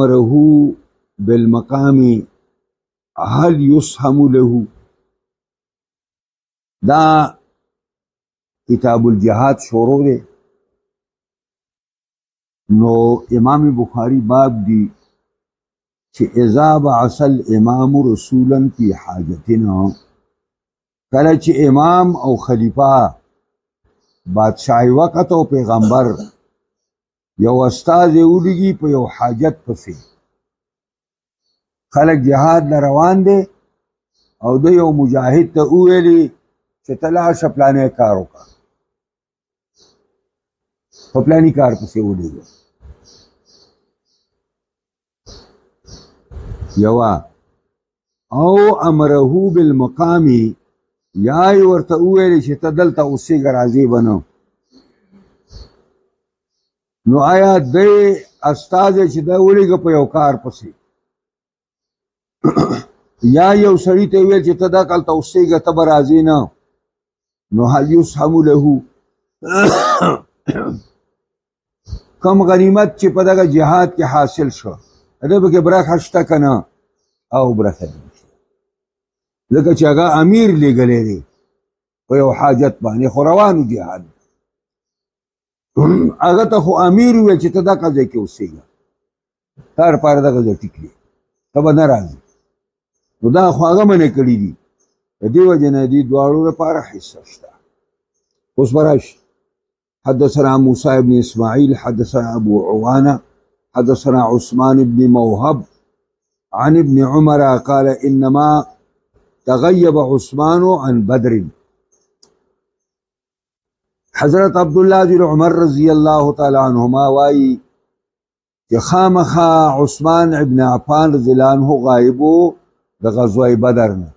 امره بالمقام هل يسهم له. دا کتاب الجهاد شروع دے. نو امام بخاری باب دی چې اذا بعث الامام رسولا فی حاجتنا، کله چې امام او خلیفہ بادشاہی وقت او پیغمبر یو استاد ولیږي په یو حاجت پسې، خلق جهاد لروان دي او د یو مجاهد ته ویلي چې تلاشه پلانې کار وکړه، په پلانې کار پسې ولیږي. یوا او امره بالمقام، یا ورته ویلي چې ته دلته اوسېږه راځې بنو. نو آیا دی استازی چې دا ولیږه په یو کار پسې، یا یو سړي ته ویل چې ته دا کلته اوسېږه ته به راځې نه، نو هل یسهم له کم غنیمت چې په دغه جهاد کې حاصل شو هغه پکې برخه شته که نه؟ او برخه نشته، ځکه چې هغه امیر لېږلی دی په یو حاجت باندې، خو روانو جهاد هغه ته خو امیر وویل چې ته دغه ځای کې اوسېږه، تا لپاره دغه ځای ټیک دی، ته به نه راځې. نو دا خو هغه منع کړي دي، د دې وجې نه دې دواړو لپاره حصه شته. اوس به راشي. حدثنا موسى بن اسماعيل حدثنا ابو عوانة حدثنا عثمان بن موهب عن ابن عمر قال انما تغيب عثمان عن بدر. حضرت عبداللہ بن عمر رضی اللہ تعالی عنہما وائی کہ خامخا عثمان ابن عفان رضی اللہ عنہ غائبو د غزوه بدر نه.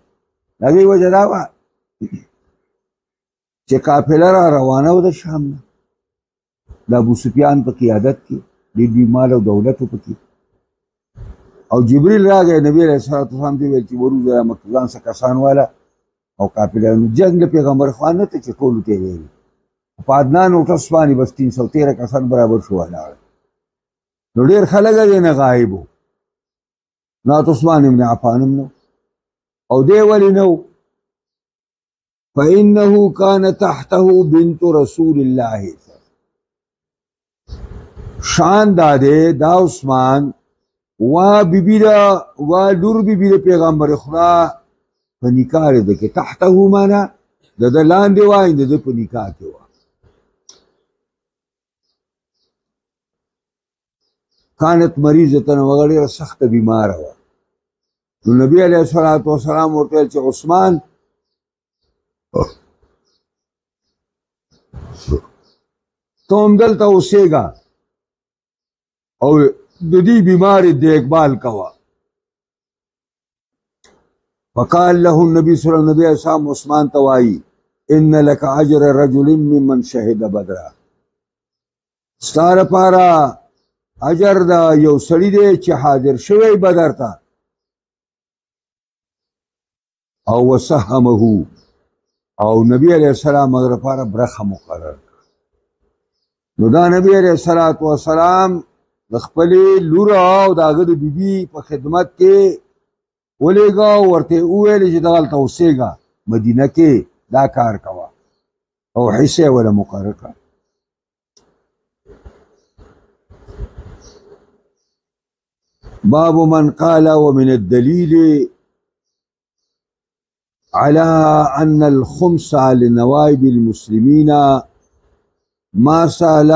دغې وجه دا وه چې قافله را روانه وه د شام نه، د ابو سفیان په قیادت کې، ډېر ډېر مال او دولت و پکې. او جبریل راغی نبی علیه الصلاة والسلام ته ویل چې وروځه مکې ځان څه کسان واله او قافله. نو جنګ د پیغمبر خوا نه ته چې ټولو ته یې ویلي، په ادنان اوټس باندې بس 313 کسان برابر شو ولاړ. نو ډېر خلک دی نه غایب وو، نه عثمان ابن عفان هم نو، او دی ولی نو فإنه كان تحته بنت رسول الله. شان داده دا عثمان وا بیبی دا وا لور بیبی دا پیغمبر خدا په نکاح ده کې، تحته معنا د د لاندې وای د په نکاح کې وا. كانت مریضه وغړي سخت بیمار و. نو نبی علیہ الصلوۃ والسلام ورته چې عثمان توم دلته اوسېږه او د دې بیماری دیکھبال کوا. وقال له النبي صلی الله علیه وسلم عثمان توایی ان لك اجر رجل ممن شهد بدر، ستاره پارا اجر دا یو سړی دی چې حاضر شوی بدر ته او وسهمه، او نبی علیہ السلام هغه لپاره برخه مقرر. نو دا نبی علیہ الصلوۃ والسلام د خپلې لور او د هغه د بیبي په خدمت کې ولېږه او ورته وویل چې دغلته اوسېږه مدینه کې دا کار کوه او حصه وله مقرر کړه. باب من قال ومن الدليل على أن الخمس لنوائب المسلمين ما سال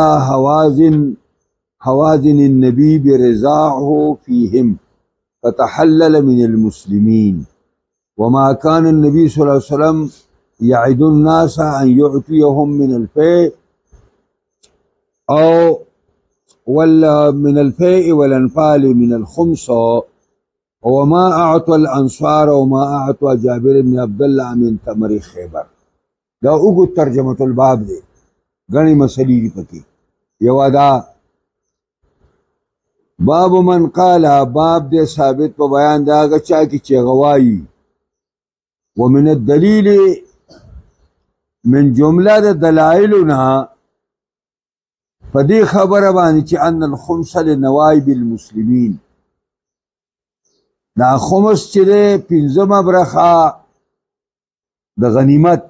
هوازن النبي برزاعه فيهم فتحلل من المسلمين، وما كان النبي صلى الله عليه وسلم يعد الناس أن يعطيهم من الفيء أو من الفيء والأنفال من الخمس، وما أعطى الأنصار وما أعطى جابر بن عبد الله من تمر خیبر. دا اوږد ترجمة الباب دی، غني مسلې دي پکې. یو دا باب من قال، باب دې ثابت په بیان دا هغه چا کې چې غوایي. ومن الدلیل، من جمله د دلایلنا په دې خبره باندې چې ان الخمس لنوائب المسلمین، دا خمس چې دی پنځمه برخه د غنیمت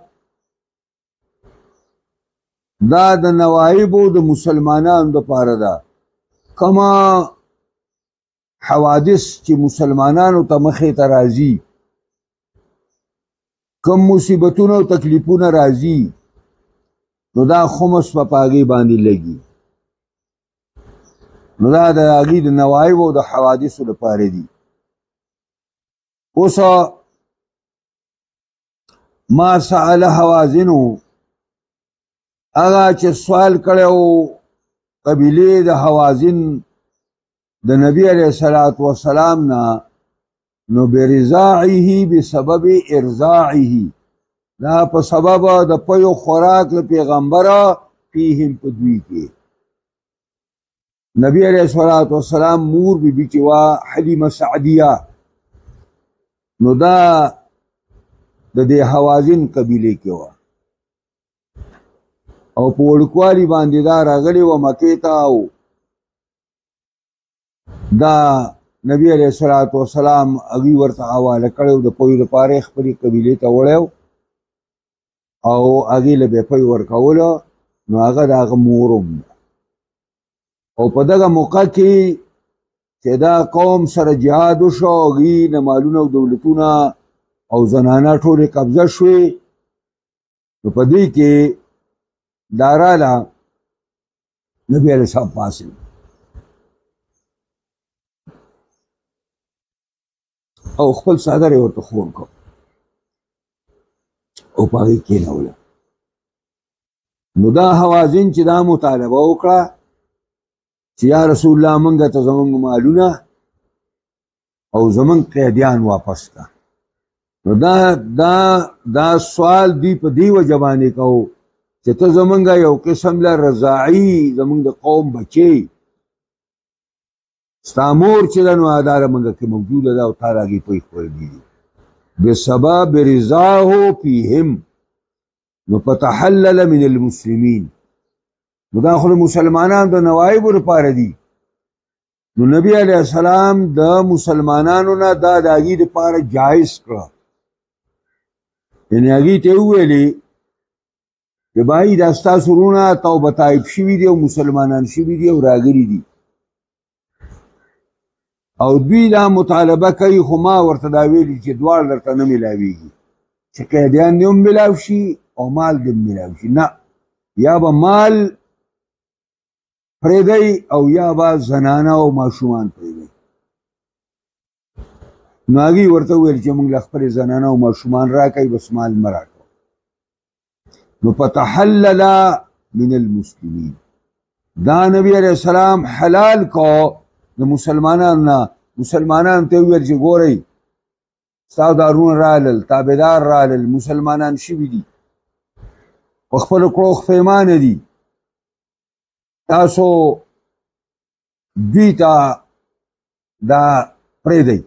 دا د نوایبو د مسلمانانو دپاره ده. کما حوادث چې مسلمانانو ته مخې ته راځي، کم مصیبتونه او تکلیفونه راځي، نو دا خمس په هغې باندې لګي. نو دا د هغې د نوایبو او د حوادثو لپاره دي. اوس ما سأل حوازنو هغه چې سوال کړی و قبیلې د حوازن د نبی علیه الصلاة والسلام نه، نو برضاعه بسبب ارضاعه، دا په سبب د پیو خوراک له پیغمبره فیهم په دوی کې. نبی علیه الصلاة والسلام مور بی بی چې وا حلیمه سعدیه، نو دا د دې حوازن قبیلې کې وه او په وړوکوالي باندې دا راغلې وه مکې ته، او دا نبی علیه الصلاة والسلام هغوی ورته حواله کړی و، د پویو دپاره یې خپلې قبیلې ته وړی او هغې له به پوی ورکولو، نو هغه د هغه مور هم ده. او په دغه موقع کې چې دا قوم سره جهاد وشو، هغوی نه مالونه او دولتونه او زنانه ټولې قبضه شوې، نو په دې کې دا راله نبی علیه السلام پاڅېد او خپل څادر یې ورته خور کړ او په هغې کېنوله. نو دا حوازن چې دا مطالبه وکړه چې یا رسول الله موږ ته زموږ مالونه او زموږ قیدیان واپس کړه. نو دا سوال دوی په دې وجه باندې کوو چې ته زموږ یو قسم له رضاعي زموږ د قوم بچې ستا مور چې ده نو اداره موږ کې موجوده ده او تا د هغې پوی خوړلي دي بسبب رضاه فیهم، نو فتحلل من المسلمین، نو دا خو د مسلمانانو د نوایبو لپاره دي. نو نبی علیه السلام د مسلمانانو نه دا د هغې دپاره جایز کړه، یعنې هغې ته یې وویلې چې بھائی دا ستاسو وروڼه توبه طایب شوي دي او مسلمانان شوي دي او راغلي دي، او دوی دا مطالبه کوي، خو ما ورته دا ویلي چې دواړه درته نه میلاویږي، چې قیدیان دې هم میلاو شي او مال دې هم میلاو شي، نه، یا به مال پرېږدئ او یا به زنانه او ماشومان پرېږدئ. نو هغې ورته وویل چې موږ له خپلې زنانه او ماشومان راکئ، بس مال مه راکوه. نو فتحلل من المسلمین، دا نبی علیه السلام حلال کو د مسلمانانو نه. مسلمانانو ته وویل چې ګورئ ستاسو دا وروڼه رالل، تابعدار رالل، مسلمانان شوي دي، په خپلو کړو پښیمانه دي، تاسو دوی ته دا پرېږدئ.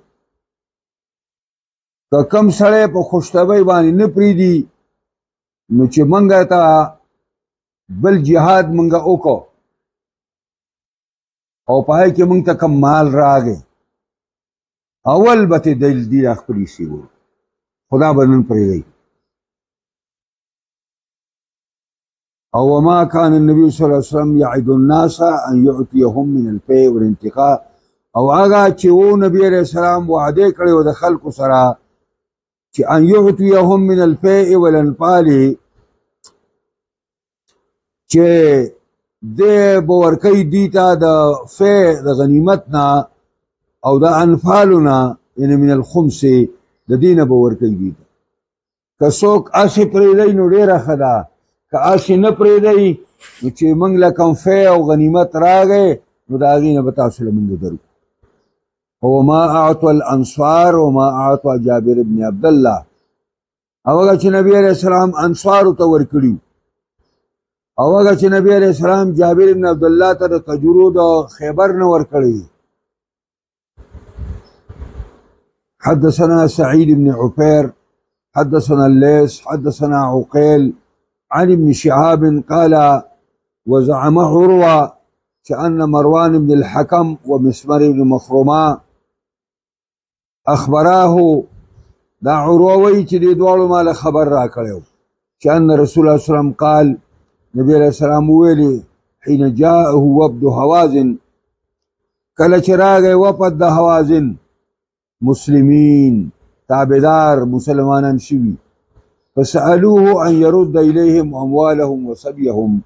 که کوم سړی په خوشطبۍ باندې نه پرېږدي، نو چې موږ ته بل جهاد موږ وکړو او په هغې کې موږ ته کوم مال راغی، اول به ترې دی دا خپلې حصې وړو، خو دا به نن پرېږدئ. او وما كان النبي صلى الله عليه وسلم يعد الناس ان يعطيهم من الفيء والانتقاء، او هغه چې و نبی علیه السلام وعده کړی و د خلکو سره چې ان يعطيهم من الفيء والانفال، چې دی به ورکوي دوی ته د فی د غنیمت نه او د انفالو نه، یعنې من الخمس د دې نه به ورکوي دوی ته. که څوک هسې پرېږدئ نو ډېره ښه ده، که هسې نه پرېږدئ نو چې موږ له کوم فی او غنیمت راغی نو د هغې نه به تاسو له موږ درکړو. وما اعطوا الانصار وما اعطوا جابر بن عبدالله، او هغه چې نبی علیه السلام انصارو ته ورکړي، او هغه چې نبی علیه السلام جابر بن عبدالله ته د تجرو د خیبر نه ورکړي. حدثنا سعيد بن عفير حدثنا الليث حدثنا عقيل عن ابن شهاب قال وزعم عروة كأن مروان بن الحكم ومسمر بن مخرمة اخبراه دا عروه وی چې دې دواړو مال خبر را کړو چې ان رسول الله صلی الله علیه وسلم قال نبی علیہ السلام ویلي حين جاءه وفد هوازن کله چې راغی وفد د هوازن مسلمین تابعدار مسلمانان شوي فسألوه ان يرد اليهم اموالهم وصبيهم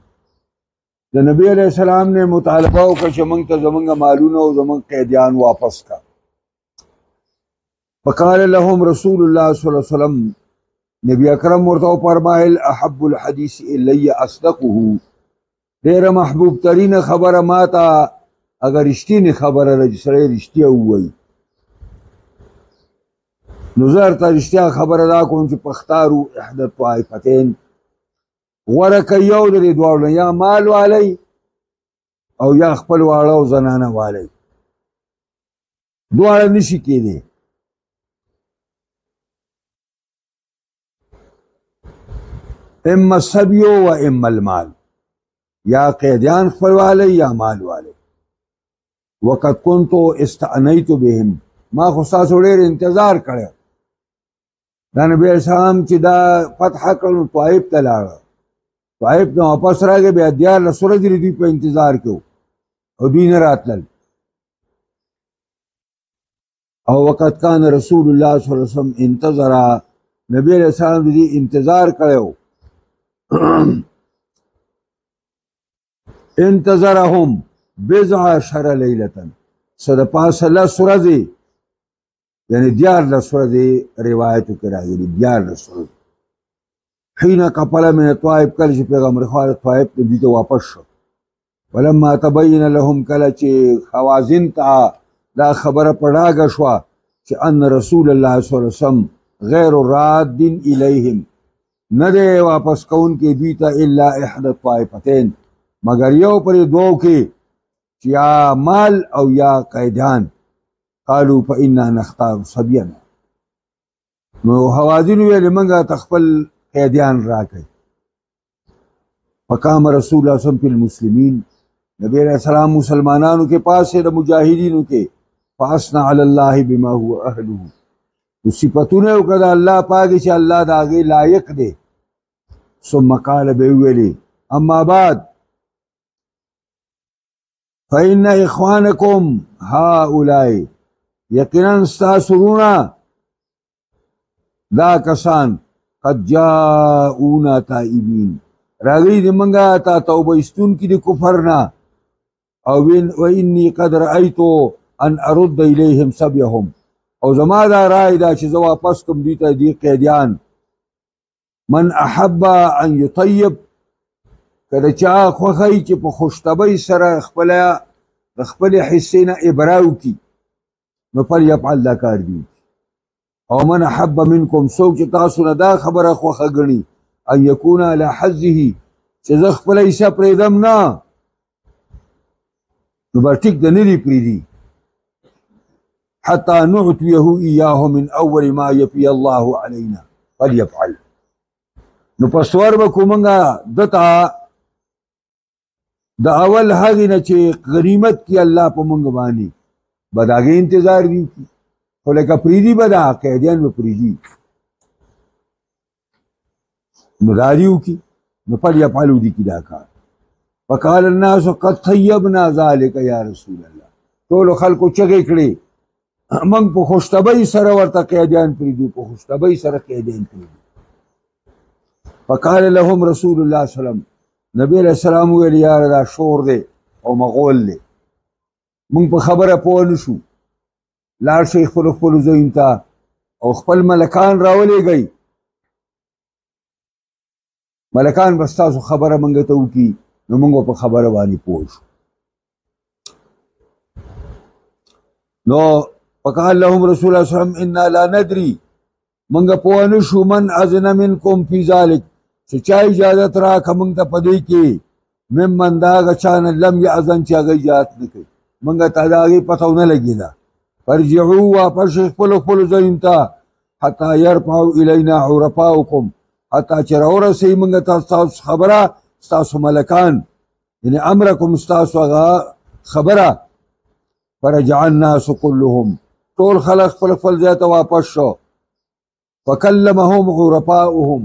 د نبی علیہ السلام نے مطالبه وکړه چې موږ ته زمونږ مالونه او زمونږ قیدیان واپس کا فقال لهم رسول الله صلی الله علیه وسلم نبی اکرم ورته فرمایل احب الحديث الی اصدقه ډېر محبوب ترین خبره ماته اگر رښتینی خبره راځي سره رښتیا ووایي نو زه ورته رښتیا خبره دا کوم چې پختارو احدى الطائفتین غوره که یو د دې دواړو یا مال والی او یا خپل واړه او زنانه والی دواړه نشي کېدی اما السبی و اما المال یا قیدیان خپل والی یا مال والی وقد كنت استعنیت بهم ما خو ستاسو ډېر انتظار کړی دا نبی اسلام چې دا فتح کړو طائف ته لاړه طائف نه واپس راغی بیا 14 ورځې دوی په انتظار کې او دوی نه راتلل او وقت کان رسول الله صلی الله علیه وسلم انتظر نبی علیہ السلام دې انتظار کړو انتظرهم بضع عشر لیلة صد پاس لس ورځې یعنی 14 ورځې روایتو کې راغلي 14 ورځې حين قبل من الطائف کله چې پیغمبر خوا طائف دې ته واپس شو ولما تبين لهم کله چې خوازن ته دا خبره پړاګه شوه چې ان رسول الله صلی الله علیه وسلم غیر راد الیهم نه دی واپس کون کې دوی ته الا احدى الطائفتين مگر یو پر دوو کې چې یا مال او یا قیدان قالوا فإنا نختار صبينا نو حوازن ویل منګه تخپل قیدیان راکړي فقام رسول الله صلی الله علیه وسلم فی المسلمین نبی علیہ السلام مسلمانانو کے پاس سے مجاہدینو کے فاسنا علی اللہ بما هو اهله صفتونه وکړه الله پاک چې الله دا غي لایق دی ثم قال بویلی اما بعد فإن اخوانکم هؤلاء یقینا استاسرونا دا کسان قد جاءونا تائبین راغلی دی منگا تا توبه استون کی دی کفرنا او وإني قد رأيتو ان ارد الیهم سبیهم او زما دا رای دا چې زه واپس کوم دوی ته دي قیدیان من احب ان یطیب کله چا خوښی چې په خوشطبۍ سره خپل حصې نه ابراو کی نو فلیفعل دا کار دی او من احب منکم څوک چې تاسو نه دا خبره خوښه ګڼي ان یکون علی حظه چې زه خپله حصه پرېږدم نه نو به ټیک د نه دي پرېږدي حتى نعطيه إياه من أول ما يفي الله علينا فليفعل نو پسور بکو منگا دتا دا اول هغه نه چې غنیمت کی الله په منګ باندې بداګه انتظار دی خو لکه پریدي بدا قیدیان و پریدي نو داریو کی نو پر یفعلوا دی کی دا کار وقال الناس قد طيبنا ذلك يا رسول الله ټول خلکو چغې کړي من په خوشطبۍ سره ورته قیدیان پریدو په خوشطبۍ سره قیدیان پریدو فقال لهم رسول الله صلی الله علیه وسلم نبی علیہ السلام ویل یار دا شور دی او مغول دی مونږ په خبره پوه نشو لاړ شئ خپل ځایونو ته او خپل ملکان راولېږئ ملکان به ستاسو خبره مونږ ته وکړي نو مونږ په خبره باندې پوه شو نو فقال لهم رسول الله صلی الله علیه وسلم انا لا ندري منګه پوه نشو من اذن منکم فی ذلک چې چا اجازت راکړه موږ ته په دې کې ممن دا هغه چا نه لم یأذن چې هغه اجازت نه کوي موږ ته د هغې پته ونه لګېده فرجعوا واپس شئ خپلو ځایونو ته حتی یرفعوا الینا عرفاؤکم حتی چې راورسوي موږ ته ستاسو خبره ستاسو ملکان یعنی امرکم ستاسو هغه خبره فرجع الناس كلهم ټول خلق خپل ځای ته واپس شو. فکلمهم عرفاؤهم،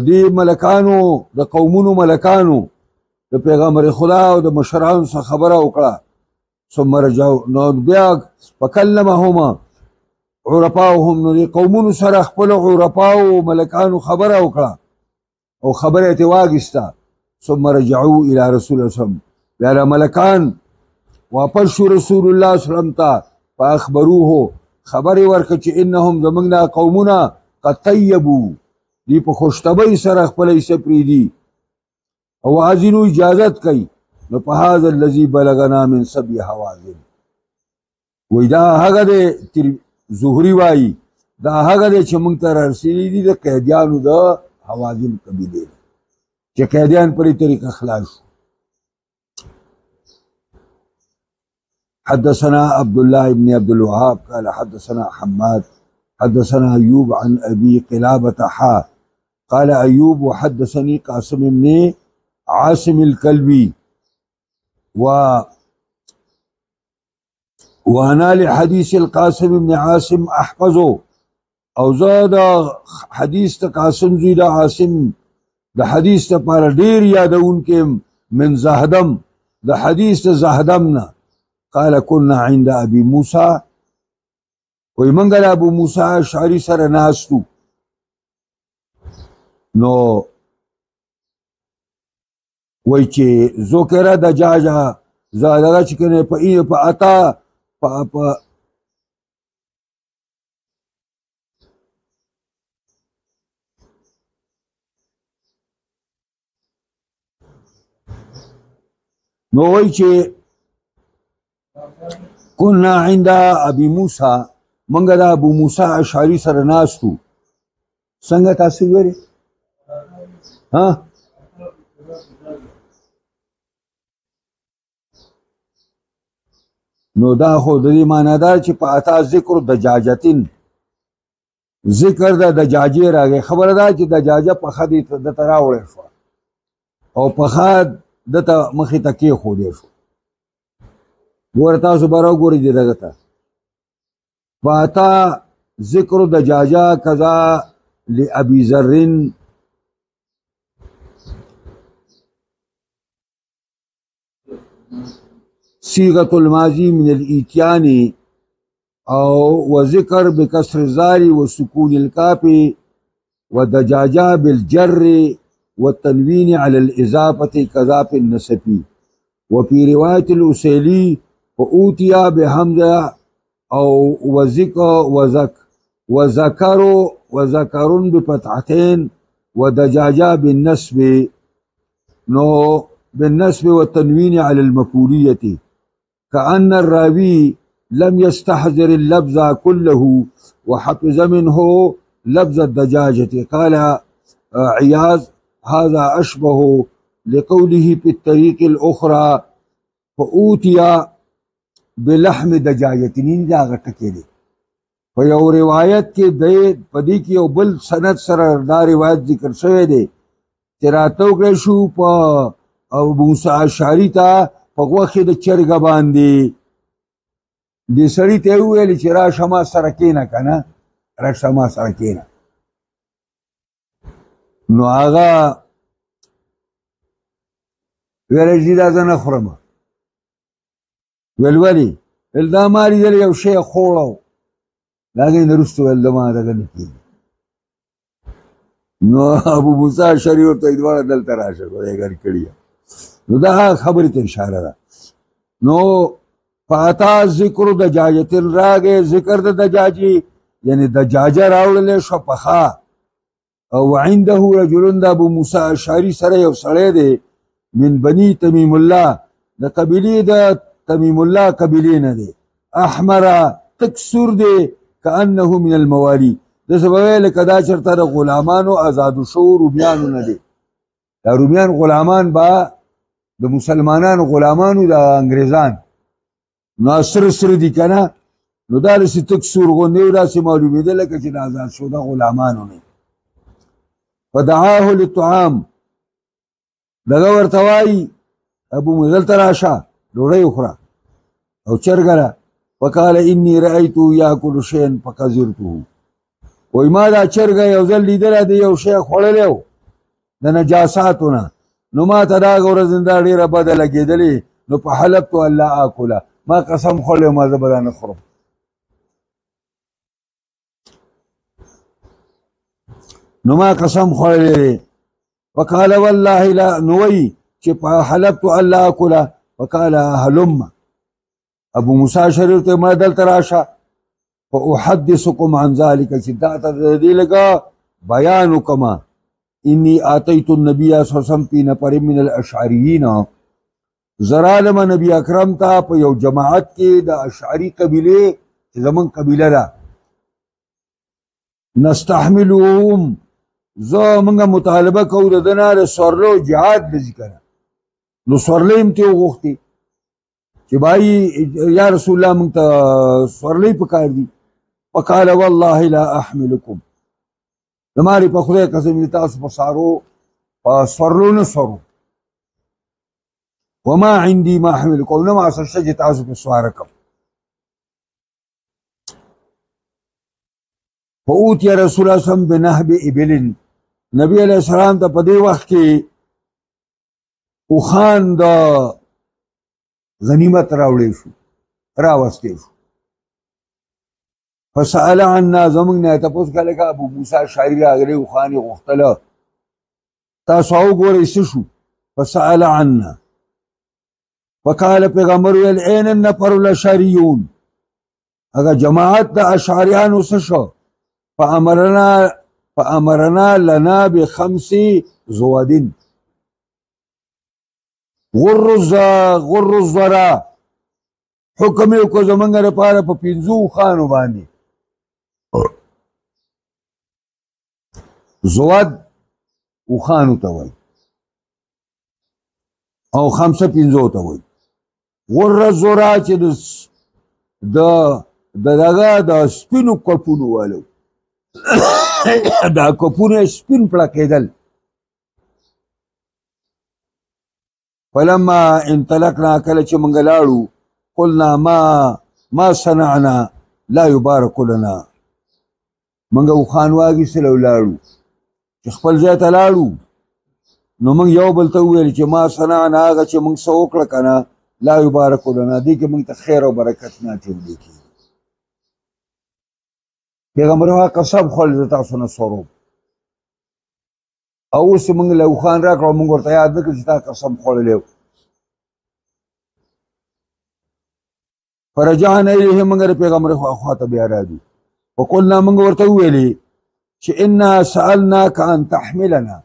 دې ملکانو د قومونو ملکانو د پیغمبر خدا او د مشرانو څخه خبره وکړه. ثم رجعوا، نو بیا فکلمهم عرفاؤهم، نو دې قومونو سره خپل عرفاو ملکانو خبره وکړه او خبره یې واخیسته. ثم رجعوا الى رسول الله صلی الله علیه وسلم، بیا ملکان واپس شو رسول الله صلی الله علیه وسلم ته. فاخبروه، خبرې ورکړه چې انهم زموږ دا قومونه قد طیبوا، دی په خوشطبعۍ سره خپل حصه پرېږدي او اذنوا اجازت کوي. نو په هذا الذي بلغنا من سبع حوازن، وایي دا هغه دی، زهري وایي دا هغه دی چې موږ ته رارسېدلي دي د قیدیانو د حوازن قبیلې، چې قیدیان په دې طریقه خلاص شو. حدثنا عبد الله بن عبد الوهاب قال حدثنا حماد حدثنا أيوب عن أبي قلابة قال أيوب وحدثني قاسم بن عاصم الكلبي وأنا لحديث القاسم بن عاصم أحفظه، أو زاد حديث قاسم زيد عاصم ده حديث پار ډیر یادون کې من زهدم، ده حديث زهدمنا. قال كنا عند أبي موسى، وی منگل ابو موسیٰ اشعری سر ناستو. نو وی چه ذکر دجاجا زادگا چکنے پا این پا عطا پا نو وی چه كنا عند ابي موسى، منګه دا ابو موسی اشعری سره ناستو. څنګه تاسو وری ها؟ نو دا خو د دې معنا ده چې په اتا ذکر دجاجتین، ذکر د دجاجې راغی. خبره ده چې دجاجه په خدي د تراوړې شو او په خد د ته مخې ته کې خو دې شو. ګور تاسو براو ګوري دې دغه ته فاتا ذکر دجاجہ کذا لأبی ذر صيغة الماضي من الإتيان أو وذكر بكسر الزال وسكون الكاف ودجاجة بالجر والتنوين على الإضافة كذا في النسبي. وفي رواية الأسيلي فأوتي بحمزة أو وذكر بفتحتين ودجاجة بالنسب، نو بالنسب والتنوين على المفعولية، كأن الراوي لم يستحضر اللفظ كله وحفظ منه لفظ الدجاجة. قال عياض هذا أشبه لقوله في الطريق الأخرى فأوتي بلحم دجاجتين. دا غټکې دی په یو روایت کې د پدې کې یو بل سند سره دا روایت ذکر شوی دی چې راتو کړی شو په ابو موسی اشعری ته په غوښې د چرګ باندې. دې سړي ته وویل چې راشه ما سره کېنه کنه، راشه ما سره کېنه. نو هغه ویل چې دا زه نه خورم. ویل ولې؟ ویل دا ما لیدل یو شی خوړو، د هغې نه وروسته ویل د ما دغه نه کېږي. نو ابو موسی اشعري ورته وایي دواړه دلته راشه، ګورې کړي. نو دا هغه خبرې ته اشاره ده. نو فاتا ذکر دجاجتین راغې، ذکر د دجاجې یعنی دجاجه راوړلې شوه پخه. او عنده رجل، د ابو موسی اشعري سره یو سړی دی من بني تمیم الله، د قبیلې د تمیم الله قبیلې نه دی. احمر تک سور دی، کأنه من الموالی، داسې به ویل لکه دا چېرته د غلامانو آزادو شوو رومیانو نه دی. دا رومیان غلامان به د مسلمانانو غلامانو د انګریزان نو سره سره دي که نه، نو دا داسې تک سور غوندې و، داسې معلومېده لکه چې د آزاد شوده غلامانو نه. فدعاه للطعام، دغه ورته وایي ابو دلته راشه ډوډۍ وخوره او چرګه فقال انی رأیتو یاکل شیئا فقذرته وای ما دا چرګه یو ځل لیدلی د یو شی خوړلی و د نجاساتو نه نو ما ته دا ورځ دا ډېره بده لګېدلې نو په حلبت ان لا آکله ما قسم خوړلی ما زه به دا نه خورم نو ما قسم خوړلی دی وقال والله لا نوی چې په حلبت ان لا آکله وقال هلم ابو موسی شریف ته ما دلته راشه فاحدثكم عن ذلك چې دا ته د دې لږه بیان وکړم انی آتیت النبی صلی الله علیه وسلم فی نفر من الاشعریین زرالم نبی اکرم ته په یو جماعت کې د اشعری قبیله چې زمون قبیله ده نستحملهم زه موږ مطالبه کوو د دنه د سورلو جهاد د ذکر نو سورلې هم ته وغوښتي چې بھائی یا رسول الله موږ ته سورلې پکار دي وقال والله لا احملكم زماری په خدای قسم دې تاسو په سارو په سورلو نه سورو وما عندي ما احملكم نه ما سرشته چې تاسو په سواره کوم فأوتي رسول الله صلی الله علیه وسلم بنهب ابل نبی علیہ السلام ته په دې وخت کې اوخان د غنیمت راوړې شو راوستې شو فسأل عنا زمونږ نه تپوس کله کا ابو موسی شاعری راغلی اوخان یې غوښتله تاسو وګورئ څه شو فسأل عنا فقال پیغمبر ویل این النفر الاشعریون اگر جماعت د اشعریانو څه شو فأمرنا لنا بخمس زواد غر الزرا حکم یې وکړو زمونږ لپاره په 5 اوښانو باندې زواد اوښانو ته وایي او 5 ته وایي غر الزرا چې دغه د سپینو کپونو والو دا کپونه سپین پړکېدل فلما انطلقنا کله چې موږ لاړو قلنا ما صنعنا لا يبارك لنا موږ اوښان واخیستل او لاړو چې خپل ځای ته لاړو نو موږ یو بل ته وویل چې ما صنعنا هغه چې موږ څه وکړه که نه لا يبارك لنا دې کې موږ ته خیر او برکت نه اچولی کېږي پیغمبر هغه قسم خوړلی زه تاسو نه سوروم او اوس یې موږ له اوښان راکړه او موږ ورته یاد نه کړو چې تا قسم خوړلی و فرجعنا الیه موږ د پیغمبر خواته بیا راځو وقلنا موږ ورته وویلې چې انا سألناک ان تحملنا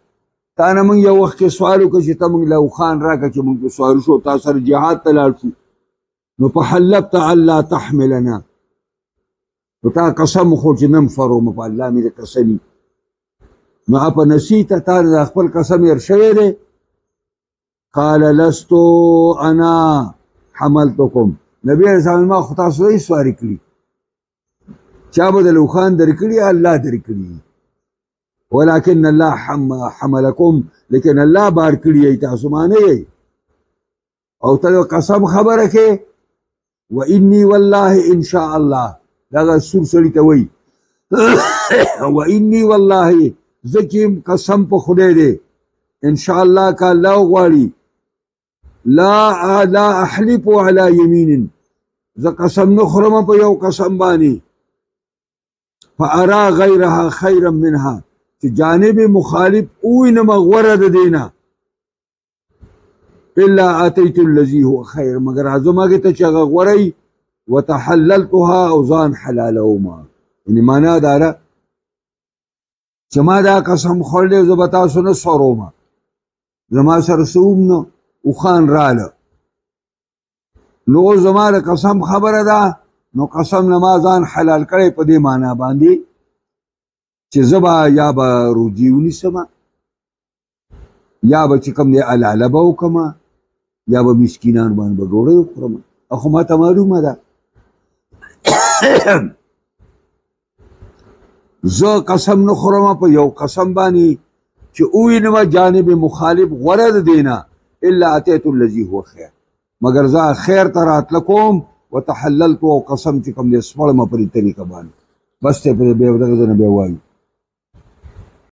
تا نه موږ یو وخت کې سوال وکړو چې ته موږ له اوښان راکړه چې موږ په سوارو شو تا سره جهاد ته لاړ شو نو فحلفت الا تحملنا نو تا قسم وخوړ چې نه مفروم په الله مې د قسمي نو اپا نسیته تا د خپل قسم هېر شوی دی قال لست انا حملتکم نبی علیه السلام ما خو تاسو یې سواري کړي چا به د اوښان درکړي الله درکړي ولكن الله حملکم لیکن الله بار کړي تاسو ما نه یې او ته قسم خبره کې واني والله ان شاء الله دغه سور سړي ته وایي واني والله زکیم قسم په خدای دی ان شاء الله کا الله غواړي لا احلف على يمين ز قسم نه خورم په یو قسم باندې فارا غیرها خیرا منها چې جانب مخالف وینم غوره د دینه الا اتيت الذي هو خير مگر اعظمه ته چې غوري وتحللتها او ځان حلالهما یعنی معنا داره چې ما دا قسم خوړلی زه به تاسو نه سوروم زما سره څه هم نه اوښان راله نو زما د قسم خبره ده نو قسم نه ما ځان حلال کړی په دې معنا باندې چې زه به یا به روجي ونیسم یا به چې کوم دی علاله به وکړم یا به مسکینان باندې به ډوډۍ وخورم خو ما ته معلومه ده زه قسم نه خورم په یو قسم باندې چې ووینم جانب مخالف غوره د دینه الا اتیت الذي هو خیر مگر زه خیر ته راتله کوم وتحللت او قسم چې کوم دې سپړم په دې طریقه باندې بس ته په دې به دغه نه به وایي